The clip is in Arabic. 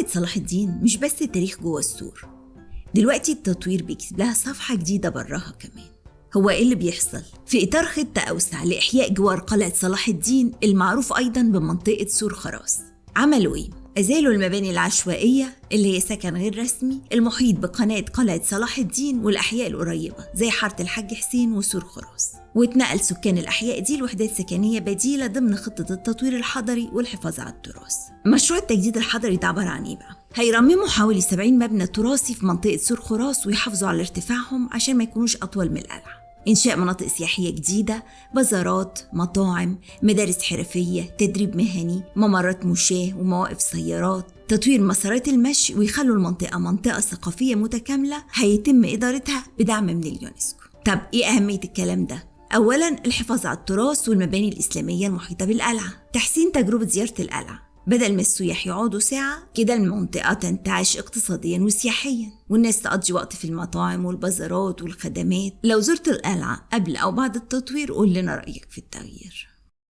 قلعة صلاح الدين مش بس التاريخ جوه السور، دلوقتي التطوير بيكسب لها صفحة جديدة براها كمان. هو إيه اللي بيحصل؟ في إطار خطة أوسع لإحياء جوار قلعة صلاح الدين المعروف أيضاً بمنطقة سور خراس، عملوا إيه؟ أزالوا المباني العشوائية اللي هي سكن غير رسمي المحيط بقناة قلعة صلاح الدين والأحياء القريبة زي حارة الحاج حسين وسور خراس، واتنقل سكان الأحياء دي لوحدات سكنية بديلة ضمن خطة التطوير الحضري والحفاظ على التراث. مشروع التجديد الحضري ده عبارة عن إيه بقى؟ هيرمموا حوالي 70 مبنى تراثي في منطقة سور خراس ويحافظوا على ارتفاعهم عشان ما يكونوش أطول من القلعة. إنشاء مناطق سياحية جديدة، بازارات، مطاعم، مدارس حرفية، تدريب مهني، ممرات مشاة ومواقف سيارات، تطوير مسارات المشي، ويخلوا المنطقة منطقة ثقافية متكاملة هيتم إدارتها بدعم من اليونسكو. طب إيه أهمية الكلام ده؟ أولاً الحفاظ على التراث والمباني الإسلامية المحيطة بالقلعة، تحسين تجربة زيارة القلعة، بدل ما السياح يقعدوا ساعة كده المنطقة تنتعش اقتصاديا وسياحيا والناس تقضي وقت في المطاعم والبازارات والخدمات. لو زرت القلعة قبل أو بعد التطوير قول لنا رأيك في التغيير.